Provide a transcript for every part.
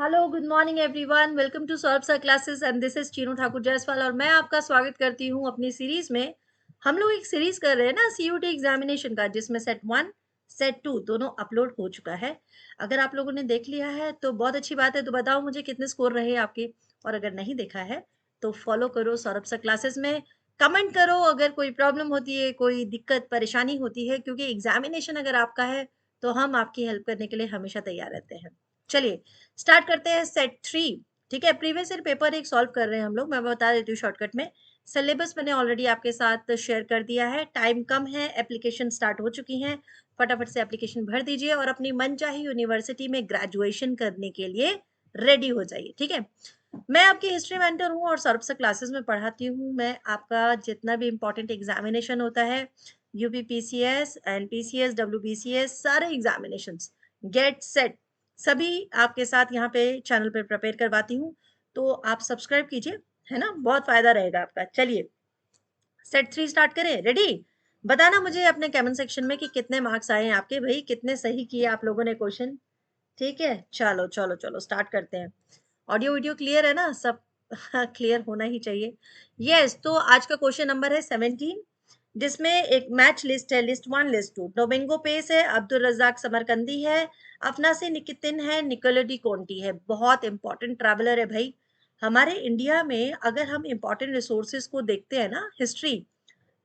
Hello, good morning everyone. Welcome to Saurabh sir classes and this is Chinu Thakur Jaiswal और मैं आपका स्वागत करती हूँ अपनी सीरीज में। हम लोग एक सीरीज कर रहे हैं ना सीयूटी एग्जामिनेशन का, जिसमें सेट 1 सेट 2 दोनों अपलोड हो चुका है। अगर आप लोगों ने देख लिया है तो बहुत अच्छी बात है। तो बताओ मुझे कितने स्कोर रहे आपके, और अगर नहीं देखा है तो फॉलो करो सौरभ सर क्लासेस में। कमेंट करो अगर कोई प्रॉब्लम होती है, कोई दिक्कत परेशानी होती है, क्योंकि एग्जामिनेशन अगर आपका है तो हम आपकी हेल्प करने के लिए हमेशा तैयार रहते हैं। चलिए स्टार्ट करते हैं सेट 3। ठीक है, प्रीवियस ईयर पेपर एक सॉल्व कर रहे हैं हम लोग। मैं बता देती हूँ शॉर्टकट में। सिलेबस मैंने ऑलरेडी आपके साथ शेयर कर दिया है। टाइम कम है, एप्लीकेशन स्टार्ट हो चुकी हैं। फटाफट से एप्लीकेशन भर दीजिए और अपनी मनचाही यूनिवर्सिटी में ग्रेजुएशन करने के लिए रेडी हो जाइए। ठीक है, मैं आपकी हिस्ट्री मेंटर हूँ और सर्व से क्लासेस में पढ़ाती हूँ। मैं आपका जितना भी इम्पोर्टेंट एग्जामिनेशन होता है, यूपी पीसीएस, एनपीसीएस, डब्ल्यूबीसीएस, सारे एग्जामिनेशन, गेट सेट, सभी आपके साथ यहाँ पे चैनल पे प्रिपेयर करवाती हूँ। तो आप सब्सक्राइब कीजिए, है ना, बहुत फायदा रहेगा आपका। चलिए सेट 3 स्टार्ट करें। रेडी? बताना मुझे अपने कमेंट सेक्शन में कि कितने मार्क्स आए हैं आपके, भाई कितने सही किए आप लोगों ने क्वेश्चन। ठीक है, चलो चलो चलो स्टार्ट करते हैं। ऑडियो वीडियो क्लियर है ना सब? क्लियर होना ही चाहिए। यस, तो आज का क्वेश्चन नंबर है 17, जिसमें एक मैच लिस्ट है, लिस्ट 1 लिस्ट 2। डोमिंगो पेस है, अब्दुल रजाक समरकंदी है, अफनासी निकितिन है, निकोलडी कोंटी है। बहुत इंपॉर्टेंट ट्रैवलर है भाई। हमारे इंडिया में अगर हम इंपॉर्टेंट रिसोर्सेज को देखते हैं ना, हिस्ट्री,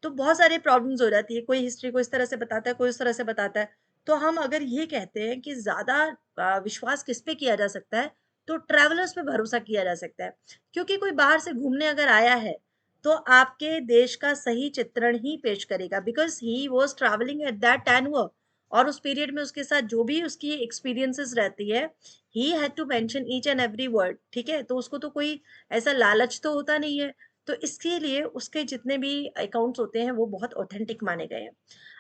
तो बहुत सारी प्रॉब्लम्स हो जाती है। कोई हिस्ट्री को इस तरह से बताता है, कोई उस तरह से बताता है। तो हम अगर ये कहते हैं कि ज्यादा विश्वास किस पे किया जा सकता है, तो ट्रैवलर्स पे भरोसा किया जा सकता है। क्योंकि कोई बाहर से घूमने अगर आया है तो आपके देश का सही चित्रण ही पेश करेगा, because he was travelling at that time. और उस पीरियड में उसके साथ जो भी उसकी एक्सपीरियंसेस रहती है, he had to mention each and every word. ठीक है, तो उसको तो कोई ऐसा लालच तो होता नहीं है। तो इसके लिए उसके जितने भी अकाउंट्स होते हैं वो बहुत ऑथेंटिक माने गए हैं।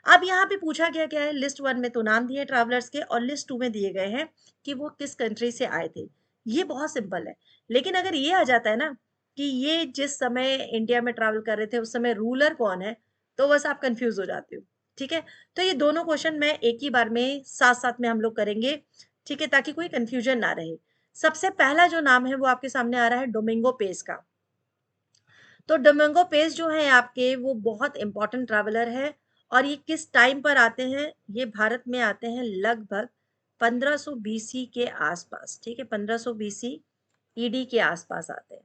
अब यहाँ पे पूछा गया क्या है, लिस्ट 1 में तो नाम दिए ट्रैवलर्स के, और लिस्ट 2 में दिए गए हैं कि वो किस कंट्री से आए थे। ये बहुत सिंपल है। लेकिन अगर ये आ जाता है ना कि ये जिस समय इंडिया में ट्रैवल कर रहे थे उस समय रूलर कौन है, तो बस आप कंफ्यूज हो जाते हो। ठीक है, तो ये दोनों क्वेश्चन मैं एक ही बार में साथ साथ में हम लोग करेंगे। ठीक है, ताकि कोई कंफ्यूजन ना रहे। सबसे पहला जो नाम है वो आपके सामने आ रहा है, डोमिंगो पेस का। तो डोमिंगो पेस जो है आपके, वो बहुत इंपॉर्टेंट ट्रैवलर है। और ये किस टाइम पर आते हैं? ये भारत में आते हैं लगभग 1500 बीसी के आसपास। ठीक है, 1500 बीसी ईडी के आसपास आते हैं,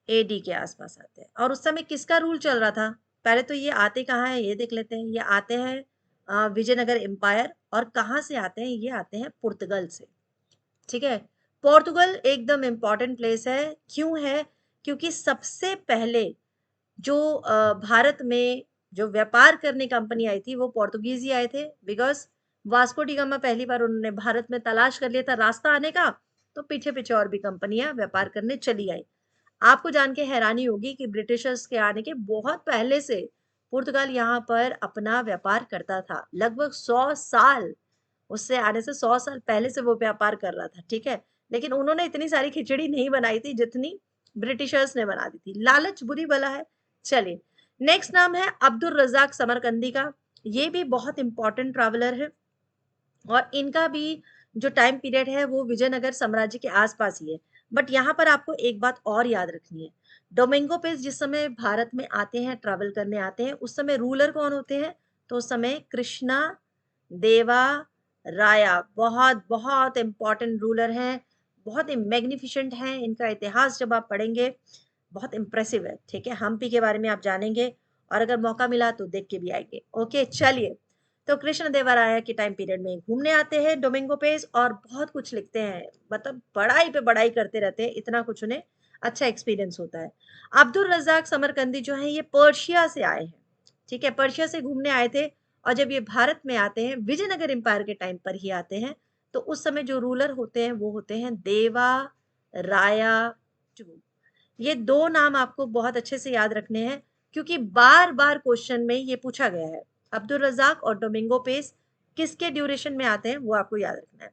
एडी के आसपास आते हैं। और उस समय किसका रूल चल रहा था? पहले तो ये आते कहाँ हैं ये देख लेते हैं। ये आते हैं विजयनगर एम्पायर। और कहाँ से आते हैं? ये आते हैं पुर्तगाल से। ठीक है, पोर्तुगल एकदम इंपॉर्टेंट प्लेस है। क्यों है? क्योंकि सबसे पहले जो भारत में जो व्यापार करने कंपनी आई थी वो पोर्तुगीज ही आए थे। बिकॉज वास्को डी गामा पहली बार उन्होंने भारत में तलाश कर लिया था रास्ता आने का, तो पीछे पीछे और भी कंपनियां व्यापार करने चली आई। आपको जान के हैरानी होगी कि ब्रिटिशर्स के आने के बहुत पहले से पुर्तगाल यहाँ पर अपना व्यापार करता था। लगभग 100 साल, उससे आने से 100 साल पहले से वो व्यापार कर रहा था। ठीक है, लेकिन उन्होंने इतनी सारी खिचड़ी नहीं बनाई थी जितनी ब्रिटिशर्स ने बना दी थी। लालच बुरी बला है। चलिए, नेक्स्ट नाम है अब्दुल रजाक समरकंदी का। ये भी बहुत इंपॉर्टेंट ट्रैवलर है। और इनका भी जो टाइम पीरियड है वो विजयनगर साम्राज्य के आसपास ही है। बट यहाँ पर आपको एक बात और याद रखनी है। डोमिंगो पेस जिस समय भारत में आते हैं, ट्रैवल करने आते हैं, उस समय रूलर कौन होते हैं? तो उस समय कृष्णा देवा राया बहुत बहुत इंपॉर्टेंट रूलर हैं। बहुत ही मैग्निफिशेंट हैं। इनका इतिहास जब आप पढ़ेंगे बहुत इंप्रेसिव है। ठीक है, हम्पी के बारे में आप जानेंगे और अगर मौका मिला तो देख के भी आएंगे। ओके, चलिए। तो कृष्ण देवराया के टाइम पीरियड में घूमने आते हैं डोमिंगो पेस और बहुत कुछ लिखते हैं। मतलब पढ़ाई पे पढ़ाई करते रहते हैं, इतना कुछ उन्हें अच्छा एक्सपीरियंस होता है। अब्दुल रजाक समरकंदी जो है ये पर्शिया से आए हैं। ठीक है, पर्शिया से घूमने आए थे। और जब ये भारत में आते हैं, विजयनगर एम्पायर के टाइम पर ही आते हैं, तो उस समय जो रूलर होते हैं वो होते हैं देवा राया टू। ये दो नाम आपको बहुत अच्छे से याद रखने हैं, क्योंकि बार बार क्वेश्चन में ये पूछा गया है। अब्दुल रजाक और डोमिंगो पेस किसके ड्यूरेशन में आते हैं वो आपको याद रखना है।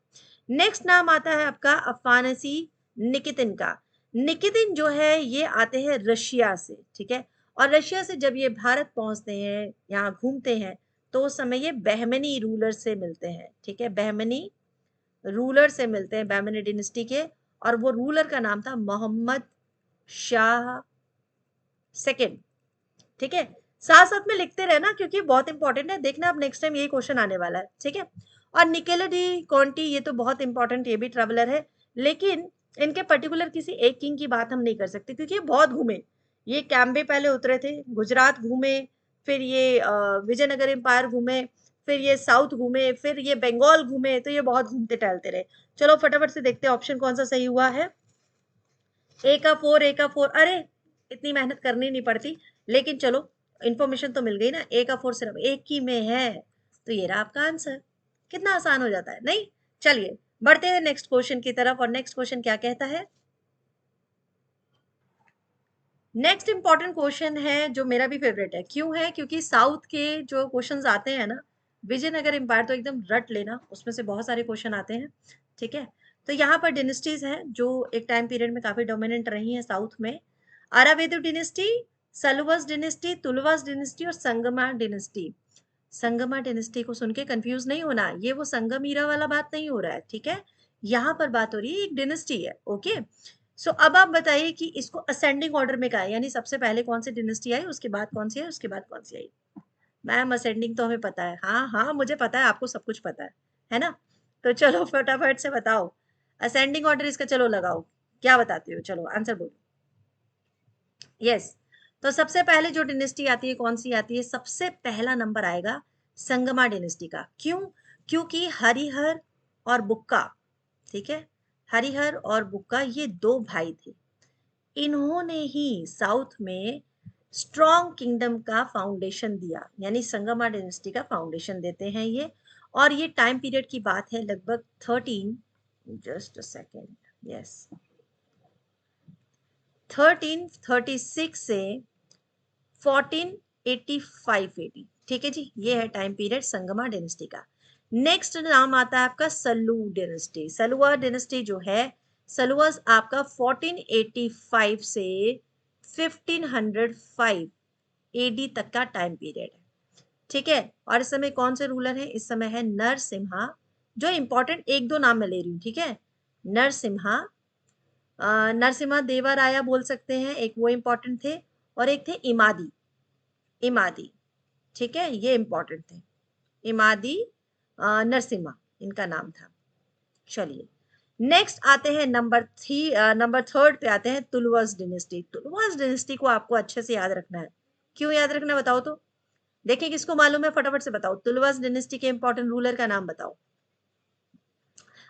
नेक्स्ट नाम आता है आपका अफानसी निकितिन का। निकितिन जो है ये आते हैं रशिया से। ठीक है, और रशिया से जब ये भारत पहुंचते हैं, यहाँ घूमते हैं, तो उस समय ये बहमनी रूलर से मिलते हैं। ठीक है, बहमनी रूलर से मिलते हैं बहमनी डिनेस्टी के, और वो रूलर का नाम था मोहम्मद शाह सेकेंड। ठीक है, साथ साथ में लिखते रहना क्योंकि बहुत इंपॉर्टेंट है, देखना अब नेक्स्ट टाइम यही क्वेश्चन आने वाला है। ठीक है, और निकोला डी कॉन्टी, ये तो बहुत इंपॉर्टेंट, ये भी ट्रेवलर है, लेकिन इनके पर्टिकुलर किसी एक किंग की बात हम नहीं कर सकते क्योंकि ये बहुत घूमे। ये कैम्बे पहले उतरे थे, गुजरात घूमे, फिर ये विजयनगर एम्पायर घूमे, फिर ये साउथ घूमे, फिर ये बंगाल घूमे, तो ये बहुत घूमते टहलते रहे। चलो फटाफट से देखते हैं ऑप्शन कौन सा सही हुआ है। ए का फोर, ए का फोर, अरे इतनी मेहनत करनी नहीं पड़ती, लेकिन चलो इन्फॉर्मेशन तो मिल गई ना। ए का फोर सिर्फ एक ही में है, तो ये रहा आपका आंसर। कितना आसान हो जाता है नहीं। चलिए बढ़ते हैं नेक्स्ट क्वेश्चन की तरफ, और नेक्स्ट क्वेश्चन क्या कहता है। नेक्स्ट इंपॉर्टेंट क्वेश्चन है जो मेरा भी फेवरेट है। क्यों है? क्योंकि साउथ के जो क्वेश्चंस आते हैं ना, विजयनगर एम्पायर तो एकदम रट लेना, उसमें से बहुत सारे क्वेश्चन आते हैं। ठीक है, तो यहाँ पर डिनेस्टीज हैं जो एक टाइम पीरियड में काफी डोमिनेंट रही हैं साउथ में। आरावेदु डिनेस्टी, सलुवस डिनेस्टी, तुलवास डिनेस्टी और संगमा डिनेस्टी। संगमा डिनेस्टी को सुन के कंफ्यूज नहीं होना, ये वो संगमीरा वाला बात नहीं हो रहा है। ठीक है, यहाँ पर बात हो रही है एक डिनेस्टी है। ओके, सो अब आप बताइए कि इसको असेंडिंग ऑर्डर में कहा है, यानी सबसे पहले कौन सी डिनेस्टी आई, उसके बाद कौन सी आई, उसके बाद कौन सी आई। मैम असेंडिंग तो हमें पता है, हाँ हाँ मुझे पता है, आपको सब कुछ पता है ना। तो चलो फटाफट से बताओ असेंडिंग ऑर्डर इसका, चलो लगाओ, क्या बताते हो, चलो आंसर बोलो। यस, तो सबसे पहले जो डिनेस्टी आती है कौन सी आती है, सबसे पहला नंबर आएगा संगमा डिनेस्टी का। क्यों? क्योंकि हरिहर और बुक्का, ठीक है, हरिहर और बुक्का ये दो भाई थे, इन्होंने ही साउथ में स्ट्रॉन्ग किंगडम का फाउंडेशन दिया, यानी संगमा डायनेस्टी का फाउंडेशन देते हैं ये। और ये टाइम पीरियड की बात है लगभग 13, जस्ट अ सेकेंड, यस 1336 से 1485 एडी। ठीक है जी, ये है टाइम पीरियड संगमा डायनेस्टी का। नेक्स्ट नाम आता है आपका सल्लू डायनेस्टी। सलुआ डायनेस्टी जो है, सलुआस आपका 1485 से 1505 एडी तक का टाइम पीरियड है। ठीक है, और इस समय कौन से रूलर है, इस समय है नरसिम्हा। जो इंपॉर्टेंट एक दो नाम मैं ले रही हूँ, ठीक है, नरसिम्हा, नरसिम्हा देवराया बोल सकते हैं, एक वो इंपॉर्टेंट थे, और एक थे इमादी, इमादी। ठीक है, ये इंपॉर्टेंट थे, इमादी नरसिम्हा इनका नाम था। चलिए नेक्स्ट आते हैं नंबर थ्री, नंबर थर्ड पे आते हैं तुलवास डिनेस्टी। तुलवास डिनेस्टी को आपको अच्छे से याद रखना है। क्यों याद रखना बताओ तो, देखिए किसको मालूम है, फटाफट से बताओ, तुलवास डिनेस्टी के इंपॉर्टेंट रूलर का नाम बताओ।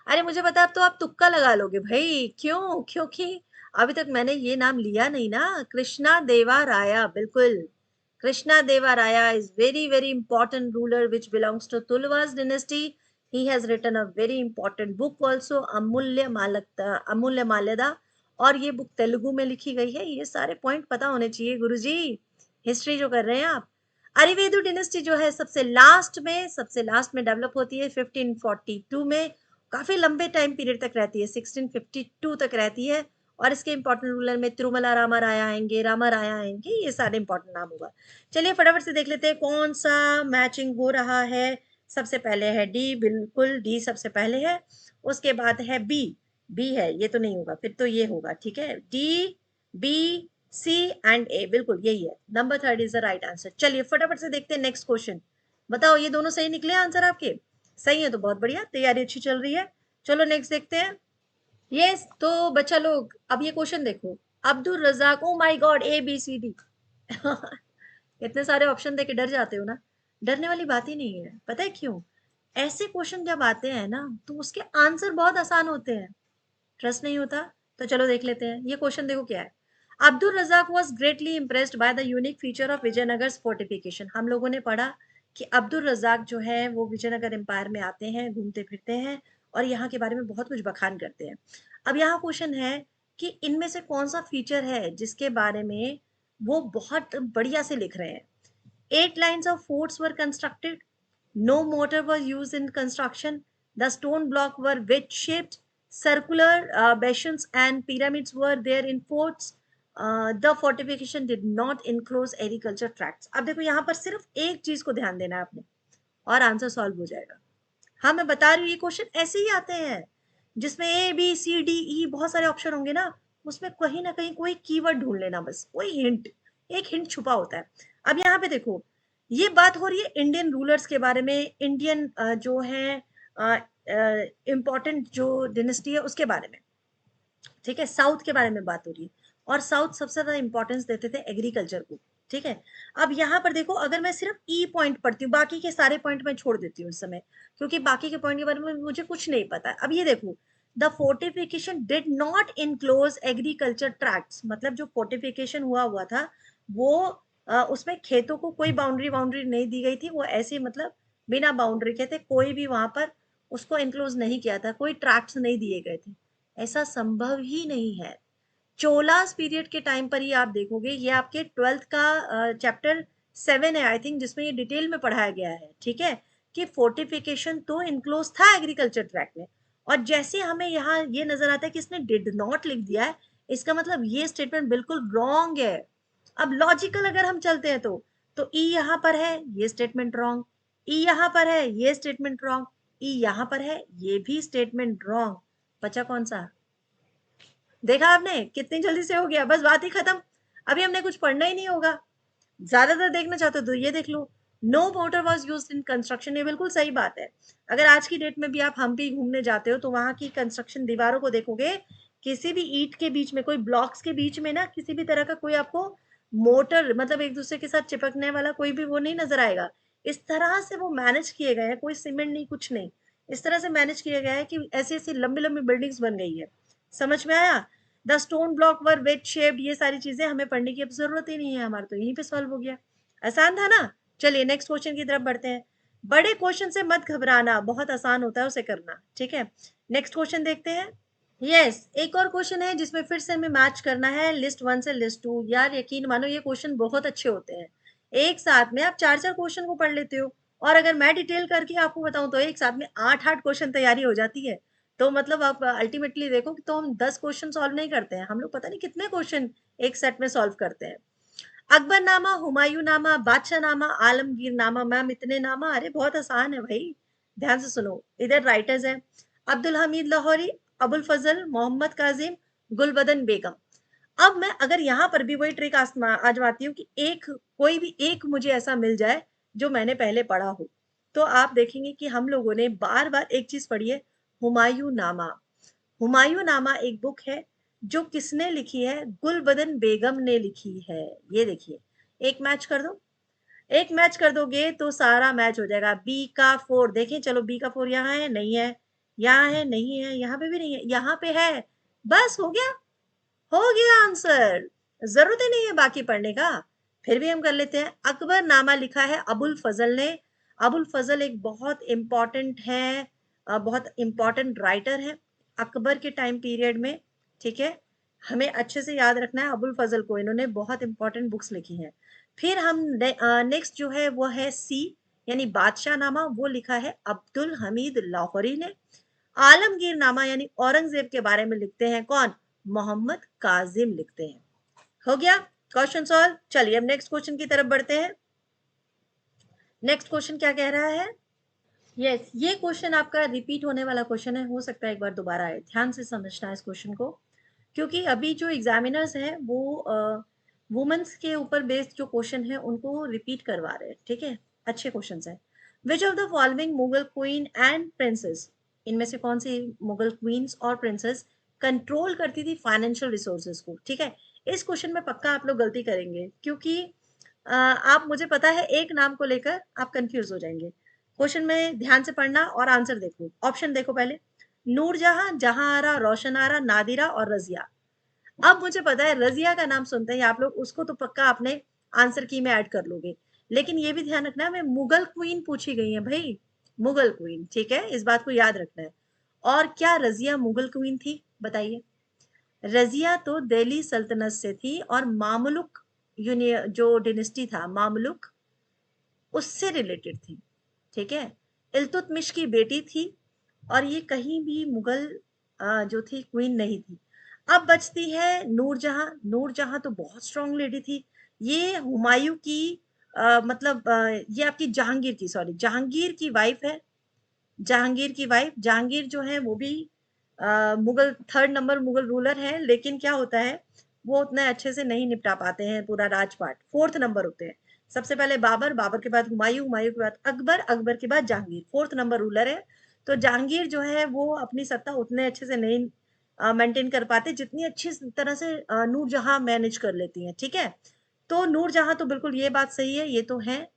अरे मुझे पता, अब तो आप तुक्का लगा लोगे भाई। क्यों? क्योंकि अभी तक मैंने ये नाम लिया नहीं ना, कृष्णा देवा राया, बिल्कुल। Krishna Deva Raya is very very important ruler which belongs to Tuluvas dynasty. He has written a very important book also, Amuktamalyada, अमूल्य माल्यदा, और ये बुक तेलुगु में लिखी गई है। ये सारे पॉइंट पता होने चाहिए गुरुजी, हिस्ट्री जो कर रहे हैं आप। अरिवेदु डिनेस्टी जो है सबसे लास्ट में डेवलप होती है 1542 में, काफी लंबे टाइम पीरियड तक रहती है, 1652 तक रहती है। और इसके इंपॉर्टेंट रूलर में तिरुमला रामा राया आएंगे, रामा राया आएंगे, ये सारे इंपॉर्टेंट नाम होगा। चलिए फटाफट से देख लेते हैं कौन सा मैचिंग हो रहा है। सबसे पहले है डी, बिल्कुल डी सबसे पहले है, उसके बाद है बी, बी है, ये तो नहीं होगा, फिर तो ये होगा। ठीक है, डी, बी, सी एंड ए, बिल्कुल यही है, number third is the right answer. चलिए फटाफट से देखते हैं नेक्स्ट क्वेश्चन। बताओ ये दोनों सही निकले आंसर आपके? सही है तो बहुत बढ़िया, तैयारी अच्छी चल रही है। चलो नेक्स्ट देखते हैं। यस, तो बच्चा लोग अब ये क्वेश्चन देखो, Abdul Razzaq, oh my God, A B C D इतने सारे ऑप्शन देके डर जाते हो ना, डरने वाली बात ही नहीं है। पता है क्यों? ऐसे क्वेश्चन जब आते हैं ना तो उसके आंसर बहुत आसान होते हैं। ट्रस्ट नहीं होता तो चलो देख लेते हैं। ये क्वेश्चन देखो क्या है। Abdul Razzaq was greatly impressed by the unique feature of Vijayanagar fortification. हम लोगों ने पढ़ा कि अब्दुल रजाक जो है वो विजयनगर एम्पायर में आते हैं, घूमते फिरते हैं, और यहाँ के बारे में बहुत कुछ बखान करते हैं। अब यहाँ क्वेश्चन है कि इनमें से कौन सा फीचर है जिसके बारे में वो बहुत बढ़िया से लिख रहे हैं। 8 lines of forts were constructed. No mortar was used in construction. The stone block were wedge shaped. Circular bastions and pyramids were there in forts. The fortification did not enclose agriculture tracts. अब देखो यहाँ पर सिर्फ एक चीज को ध्यान देना है आपने, और आंसर सॉल्व हो जाएगा। हाँ मैं बता रही हूँ, ये क्वेश्चन ऐसे ही आते हैं जिसमें ए बी सी डी ई बहुत सारे ऑप्शन होंगे ना, उसमें कहीं ना कहीं कोई कीवर्ड ढूंढ लेना, बस कोई हिंट, एक हिंट छुपा होता है। अब यहाँ पे देखो, ये बात हो रही है इंडियन रूलर्स के बारे में, इंडियन जो है इम्पोर्टेंट जो डिनेस्टी है उसके बारे में, ठीक है, साउथ के बारे में बात हो रही है। और साउथ सबसे ज्यादा इंपॉर्टेंस देते थे एग्रीकल्चर को, ठीक है। अब यहाँ पर देखो, अगर मैं सिर्फ ई पॉइंट पढ़ती हूँ, बाकी के सारे पॉइंट मैं छोड़ देती हूँ इस समय, क्योंकि बाकी के पॉइंट के बारे में मुझे कुछ नहीं पता है। अब ये देखो, the fortification did not enclose agriculture tracts, मतलब जो फोर्टिफिकेशन हुआ हुआ था वो उसमें खेतों को कोई बाउंड्री बाउंड्री नहीं दी गई थी, वो ऐसे मतलब बिना बाउंड्री के थे, कोई भी वहां पर उसको इंक्लोज नहीं किया था, कोई ट्रैक्ट्स नहीं दिए गए थे, ऐसा संभव ही नहीं है। चोलास पीरियड के टाइम पर ही आप देखोगे, ये आपके 12th का चैप्टर 7 है आई थिंक, जिसमें ये डिटेल में पढ़ाया गया है, ठीक है, कि फोर्टिफिकेशन तो इनक्लोज था एग्रीकल्चर ट्रैक्ट में। और जैसे हमें यहाँ ये नजर आता है कि इसने डिड नॉट लिख दिया है, इसका मतलब ये स्टेटमेंट बिल्कुल रॉन्ग है। अब लॉजिकल अगर हम चलते हैं तो ई यहाँ पर है, ये स्टेटमेंट रॉन्ग, ई यहाँ पर है, ये स्टेटमेंट रॉन्ग, ई यहाँ पर है, ये भी स्टेटमेंट रॉन्ग। बचा कौन सा? देखा आपने कितनी जल्दी से हो गया, बस बात ही खत्म। अभी हमने कुछ पढ़ना ही नहीं होगा। ज्यादातर देखना चाहते हो तो ये देख लो, no mortar was used in construction, ये बिल्कुल सही बात है। अगर आज की डेट में भी आप हम्पी घूमने जाते हो तो वहां की कंस्ट्रक्शन दीवारों को देखोगे, किसी भी ईंट के बीच में, कोई ब्लॉक्स के बीच में ना, किसी भी तरह का कोई आपको मोटर, मतलब एक दूसरे के साथ चिपकने वाला कोई भी वो नहीं नजर आएगा। इस तरह से वो मैनेज किए गए हैं, कोई सीमेंट नहीं, कुछ नहीं, इस तरह से मैनेज किया गया है कि ऐसी ऐसी लंबी लंबी बिल्डिंग्स बन गई है। समझ में आया? The stone block were wedge shaped, ये सारी चीजें हमें पढ़ने की अब जरूरत ही नहीं है, हमारा तो यहीं पे सॉल्व हो गया। आसान था ना? चलिए नेक्स्ट क्वेश्चन की तरफ बढ़ते हैं। बड़े क्वेश्चन से मत घबराना, बहुत आसान होता है उसे करना, ठीक है। नेक्स्ट क्वेश्चन देखते हैं। यस, एक और क्वेश्चन है जिसमें फिर से हमें मैच करना है लिस्ट 1 से लिस्ट 2। यार यकीन मानो ये क्वेश्चन बहुत अच्छे होते हैं, एक साथ में आप चार चार क्वेश्चन को पढ़ लेते हो। और अगर मैं डिटेल करके आपको बताऊं तो एक साथ में 8 8 क्वेश्चन तैयारी हो जाती है। तो मतलब आप अल्टीमेटली देखो कि तो हम 10 क्वेश्चन सॉल्व नहीं करते हैं, हम लोग पता नहीं कितने क्वेश्चन एक सेट में सॉल्व करते हैं। अकबरनामा, हुमायूंनामा, बादशाहनामा, आलमगीरनामा, मैम इतने नामा, अरे बहुत आसान है भाई, ध्यान से सुनो। इधर राइटर्स हैं अब्दुल हमीद लाहौरी, अबुल फजल, मोहम्मद काजिम, गुलबदन बेगम। अब मैं अगर यहाँ पर भी वही ट्रिक आजमाती हूँ कि एक, कोई भी एक मुझे ऐसा मिल जाए जो मैंने पहले पढ़ा हो, तो आप देखेंगे कि हम लोगों ने बार बार एक चीज पढ़ी है, हुमायूं नामा। हुमायूं नामा एक बुक है जो किसने लिखी है? गुलबदन बेगम ने लिखी है। ये देखिए, एक मैच कर दो, एक मैच कर दोगे तो सारा मैच हो जाएगा। बी का 4 देखें, चलो बी का 4 यहाँ है नहीं है, यहाँ है नहीं है, यहाँ पे भी नहीं है, यहाँ पे है, बस हो गया, हो गया आंसर। जरूरत ही नहीं है बाकी पढ़ने का। फिर भी हम कर लेते हैं। अकबर नामा लिखा है अबुल फजल ने। अबुल फजल एक बहुत इंपॉर्टेंट है, बहुत इंपॉर्टेंट राइटर है अकबर के टाइम पीरियड में, ठीक है। हमें अच्छे से याद रखना है अबुल फजल को, इन्होंने बहुत इंपॉर्टेंट बुक्स लिखी हैं। फिर हम नेक्स्ट जो है वो है सी, यानी बादशाह नामा, वो लिखा है अब्दुल हमीद लाहौरी ने। आलमगीर नामा यानी औरंगजेब के बारे में लिखते हैं कौन? मोहम्मद काजिम लिखते हैं। हो गया क्वेश्चन सॉल्व। चलिए अब नेक्स्ट क्वेश्चन की तरफ बढ़ते हैं। नेक्स्ट क्वेश्चन क्या कह रहा है? यस, ये क्वेश्चन आपका रिपीट होने वाला क्वेश्चन है, हो सकता है एक बार दोबारा आए, ध्यान से समझना है इस क्वेश्चन को, क्योंकि अभी जो एग्जामिनर्स हैं वो वुमेन्स के ऊपर बेस्ड जो क्वेश्चन है उनको रिपीट करवा रहे हैं, ठीक है। अच्छे क्वेश्चन है। Which of the following Mughal queen and princess, इनमें से कौन सी मुगल क्वींस और प्रिंसेस कंट्रोल करती थी फाइनेंशियल रिसोर्सेज को, ठीक है। इस क्वेश्चन में पक्का आप लोग गलती करेंगे, क्योंकि आप, मुझे पता है एक नाम को लेकर आप कंफ्यूज हो जाएंगे। क्वेश्चन में ध्यान से पढ़ना और आंसर देखो, ऑप्शन देखो पहले। नूरजहां, जहां आरा, रोशन आरा, नादिरा और रजिया। अब मुझे पता है रजिया का नाम सुनते ही आप लोग उसको तो पक्का आपने आंसर की में ऐड कर लोगे, लेकिन ये भी ध्यान रखना है मैं मुगल क्वीन पूछी गई है भाई, मुगल क्वीन, ठीक है, इस बात को याद रखना है। और क्या रजिया मुगल क्वीन थी? बताइए। रजिया तो दिल्ली सल्तनत से थी और मामलुक जो डिनेस्टी था मामलुक, उससे रिलेटेड थी, ठीक है। इल्तुतमिश की बेटी थी, और ये कहीं भी मुगल जो थी क्वीन नहीं थी। अब बचती है नूरजहां। नूरजहां तो बहुत स्ट्रांग लेडी थी, ये हुमायूं की मतलब ये आपकी जहांगीर की, सॉरी, जहांगीर की वाइफ है, जहांगीर की वाइफ। जहांगीर जो है वो भी Mughal, third number Mughal ruler है, लेकिन क्या होता है वो उतने अच्छे से नहीं निपटा पाते हैं पूरा राजपाट, फोर्थ नंबर होते हैं। सबसे पहले बाबर, बाबर के बाद हुमायूं, हुमायूं के बाद अकबर, अकबर के बाद जहांगीर, फोर्थ नंबर रूलर है। तो जहांगीर जो है वो अपनी सत्ता उतने अच्छे से नहीं मेंटेन कर पाते जितनी अच्छी तरह से नूरजहां मैनेज कर लेती हैं, ठीक है। तो नूरजहां तो बिल्कुल ये बात सही है, ये तो है,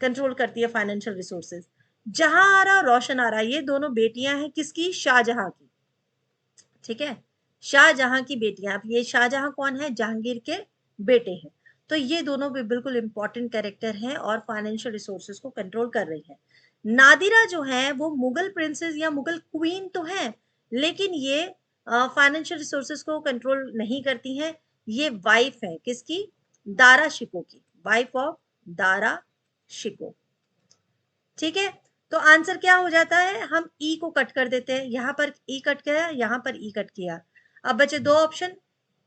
कंट्रोल करती है फाइनेंशियल रिसोर्सेज। जहां आरा, रोशन आरा, ये दोनों बेटियां हैं किसकी, शाहजहां की, ठीक है। शाहजहां की बेटियां, अब ये शाहजहां कौन है, जहांगीर के बेटे हैं। तो ये दोनों भी बिल्कुल इंपॉर्टेंट कैरेक्टर हैं और फाइनेंशियल रिसोर्सेज को कंट्रोल कर रही है। नादिरा जो है वो मुगल प्रिंसेस या मुगल क्वीन तो है, लेकिन ये फाइनेंशियल रिसोर्सेज को कंट्रोल नहीं करती हैं। ये वाइफ है किसकी, दारा शिको की, वाइफ ऑफ दारा शिको, ठीक है। तो आंसर क्या हो जाता है, हम ई को कट कर देते हैं, यहां पर ई कट गया, यहां पर ई कट किया। अब बचे दो ऑप्शन,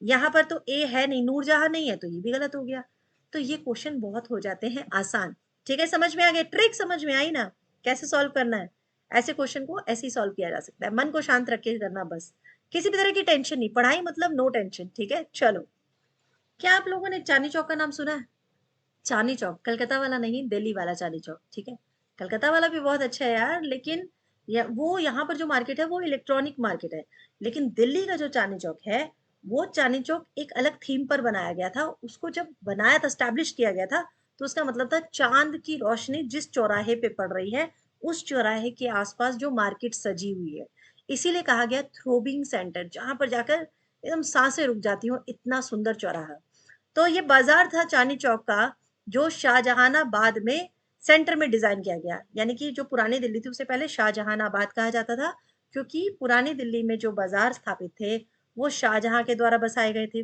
यहां पर तो ए है नहीं, नूरजहां नहीं है, तो ये भी गलत हो गया। तो ये क्वेश्चन बहुत हो जाते हैं आसान, ठीक है। समझ में आ गया, ट्रिक समझ में आई ना, कैसे सॉल्व करना है। ऐसे क्वेश्चन को ऐसे ही सॉल्व किया जा सकता है, मन को शांत रख के करना बस, किसी भी तरह की टेंशन नहीं, पढ़ाई मतलब नो टेंशन, ठीक है। चलो, क्या आप लोगों ने चांदनी चौक का नाम सुना है? चांदनी चौक, कलकत्ता वाला नहीं, दिल्ली वाला चांदनी चौक, ठीक है। कलकत्ता वाला भी बहुत अच्छा है यार, लेकिन वो यहाँ पर जो मार्केट है वो इलेक्ट्रॉनिक मार्केट है। लेकिन दिल्ली का जो चांदनी चौक है, वो चांदनी चौक एक अलग थीम पर बनाया गया था। उसको जब बनाया था, स्टैब्लिश किया गया था, तो उसका मतलब था चांद की रोशनी जिस चौराहे पे पड़ रही है, उस चौराहे के आसपास जो मार्केट सजी हुई है, इसीलिए कहा गया थ्रोबिंग सेंटर, जहां पर जाकर एकदम सांसें रुक जाती हो, इतना सुंदर चौराहा। तो ये बाजार था चांदनी चौक का, जो शाहजहानाबाद में सेंटर में डिजाइन किया गया। यानी कि जो पुरानी दिल्ली थी उसे पहले शाहजहानाबाद कहा जाता था, क्योंकि पुरानी दिल्ली में जो बाजार स्थापित थे वो शाहजहां के द्वारा बसाए गए थे।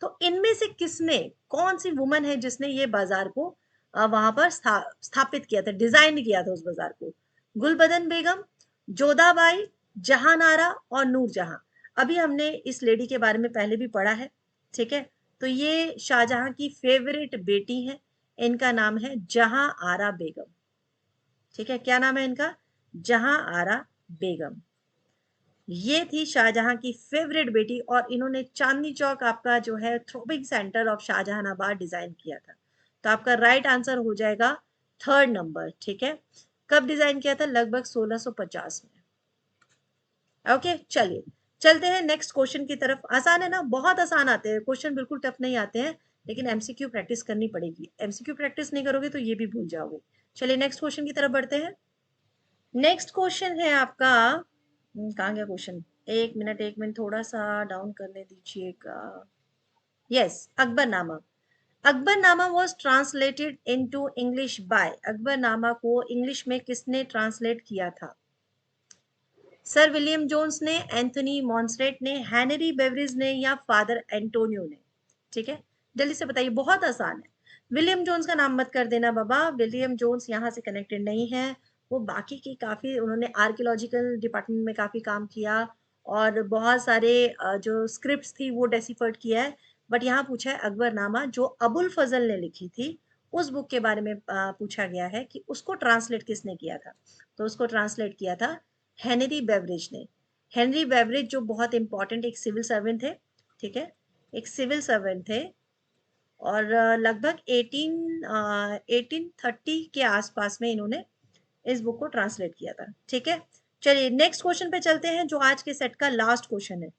तो इनमें से किसने, कौन सी वुमन है जिसने ये बाजार को वहां पर स्थापित किया था, डिजाइन किया था उस बाजार को? गुलबदन बेगम, जोधाबाई, जहानारा और नूरजहां। अभी हमने इस लेडी के बारे में पहले भी पढ़ा है, ठीक है। तो ये शाहजहां की फेवरेट बेटी है, इनका नाम है जहां आरा बेगम, ठीक है। क्या नाम है इनका, जहां आरा बेगम। ये थी शाहजहां की फेवरेट बेटी, और इन्होंने चांदनी चौक आपका जो है throbbing centre of Shahjahanabad design किया था। तो आपका राइट आंसर हो जाएगा थर्ड नंबर, ठीक है। कब डिजाइन किया था, लगभग 1650 में। ओके, चलिए चलते हैं नेक्स्ट क्वेश्चन की तरफ। आसान है ना, बहुत आसान आते हैं क्वेश्चन, बिल्कुल टफ नहीं आते हैं, लेकिन एमसीक्यू प्रैक्टिस करनी पड़ेगी। एमसीक्यू प्रैक्टिस नहीं करोगे तो ये भी भूल जाओगे। चलिए नेक्स्ट क्वेश्चन की तरफ बढ़ते हैं। नेक्स्ट क्वेश्चन है आपका, कहाँ गया क्वेश्चन, एक मिनट थोड़ा सा डाउन करने दीजिएगा। Yes, Akbarnama. Akbarnama was translated into English by, Akbarnama को इंग्लिश में किसने ट्रांसलेट किया था? सर विलियम जोन्स ने, एंथनी मॉन्सरेट ने, हेनरी बेवरिज ने, या फादर एंटोनियो ने? ठीक है, जल्दी से बताइए, बहुत आसान है। विलियम जोन्स का नाम मत कर देना बाबा, विलियम जोन्स यहाँ से कनेक्टेड नहीं है। वो बाकी की काफी, उन्होंने आर्कियोलॉजिकल डिपार्टमेंट में काफी काम किया, और बहुत सारे जो स्क्रिप्ट्स थी वो डेसिफर्ड किया है। बट यहाँ पूछा है अकबरनामा जो अबुल फजल ने लिखी थी, उस बुक के बारे में पूछा गया है कि उसको ट्रांसलेट किसने किया था। तो उसको ट्रांसलेट किया था हेनरी बेवरेज ने। हेनरी बेवरेज जो बहुत इंपॉर्टेंट एक सिविल सर्वेंट थे, ठीक है, एक सिविल सर्वेंट थे, और लगभग 1830 के आसपास में इन्होंने इस बुक को ट्रांसलेट किया था, ठीक है। चलिए नेक्स्ट क्वेश्चन पे चलते हैं, जो आज के सेट का लास्ट क्वेश्चन है।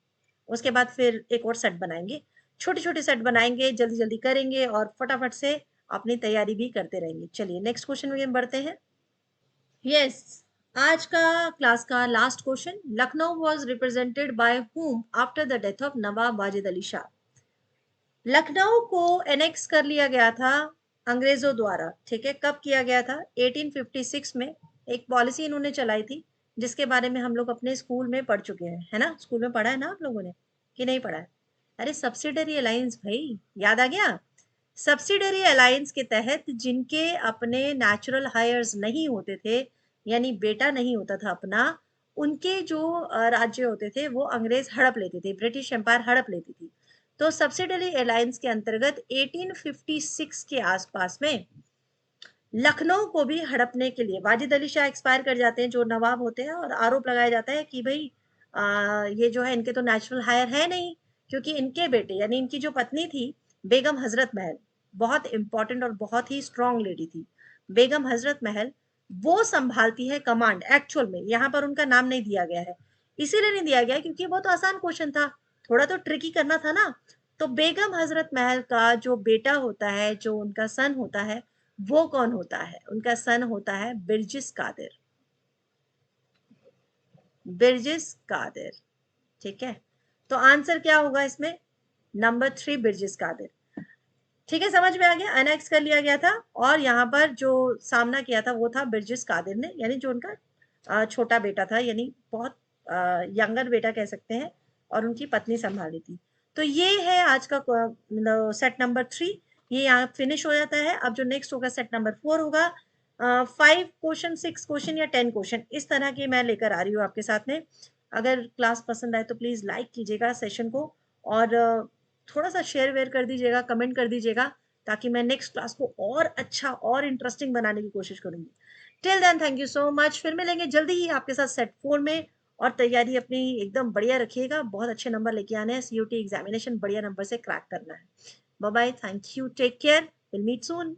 उसके बाद फिर एक और सेट बनाएंगे, छोटे छोटे सेट बनाएंगे, जल्दी जल्दी करेंगे और फटाफट से अपनी तैयारी भी करते रहेंगे। चलिए नेक्स्ट क्वेश्चन में बढ़ते हैं। यस, आज का क्लास का last question, Lucknow was represented by whom after the death of Nawab Wajid Ali Shah. Lucknow को एनेक्स कर लिया गया था अंग्रेजों द्वारा, ठीक है। कब किया गया था, 1856 में। एक पॉलिसी इन्होंने चलाई थी, जिसके बारे में हम लोग अपने स्कूल में पढ़ चुके हैं, है ना, स्कूल में पढ़ा है ना आप लोगों ने, कि नहीं पढ़ा है? अरे सब्सिडरी अलायंस भाई, याद आ गया। सब्सिडरी अलायंस के तहत जिनके अपने नेचुरल हायर्स नहीं होते थे, यानी बेटा नहीं होता था अपना, उनके जो राज्य होते थे वो अंग्रेज हड़प लेते थे, ब्रिटिश एम्पायर हड़प लेती थी। तो सब्सिडरी अलायंस के अंतर्गत 1856 के आसपास में लखनऊ को भी हड़पने के लिए वाजिद अली शाह एक्सपायर कर जाते हैं, जो नवाब होते हैं, और आरोप लगाया जाता है कि भाई ये जो है इनके तो नेचुरल हायर है नहीं, क्योंकि इनके बेटे यानी इनकी जो पत्नी थी बेगम हजरत महल, बहुत इंपॉर्टेंट और बहुत ही स्ट्रांग लेडी थी बेगम हजरत महल, वो संभालती है कमांड। एक्चुअल में यहाँ पर उनका नाम नहीं दिया गया है, इसीलिए नहीं दिया गया क्योंकि वो तो आसान क्वेश्चन था, थोड़ा तो ट्रिकी करना था ना। तो बेगम हजरत महल का जो बेटा होता है, जो उनका सन होता है, वो कौन होता है? उनका सन होता है बिरजिस कादिर, बिरजिस कादिर। ठीक है, तो आंसर क्या होगा इसमें? नंबर 3 बिरजिस कादिर। ठीक है, समझ में आ गया, अनेक्स कर लिया गया था, और यहाँ पर जो सामना किया था वो था बिरजिस कादिर ने, यानी जो उनका छोटा बेटा था, यानी बहुत यंगर बेटा कह सकते हैं, और उनकी पत्नी संभाली थी। तो ये है आज का सेट नंबर 3, ये यहाँ फिनिश हो जाता है। अब जो नेक्स्ट होगा सेट नंबर 4 होगा, 5 क्वेश्चन, 6 क्वेश्चन या 10 क्वेश्चन, इस तरह के मैं लेकर आ रही हूँ आपके साथ में। अगर क्लास पसंद आए तो प्लीज लाइक कीजिएगा सेशन को, और थोड़ा सा शेयर वेयर कर दीजिएगा, कमेंट कर दीजिएगा, ताकि मैं नेक्स्ट क्लास को और अच्छा और इंटरेस्टिंग बनाने की कोशिश करूंगी। Till then thank you so much, फिर मिलेंगे जल्दी ही आपके साथ सेट 4 में। और तैयारी अपनी एकदम बढ़िया रखिएगा, बहुत अच्छे नंबर लेके आने हैं, सीयूटी एग्जामिनेशन बढ़िया नंबर से क्रैक करना है। Bye bye, thank you, take care, will meet soon.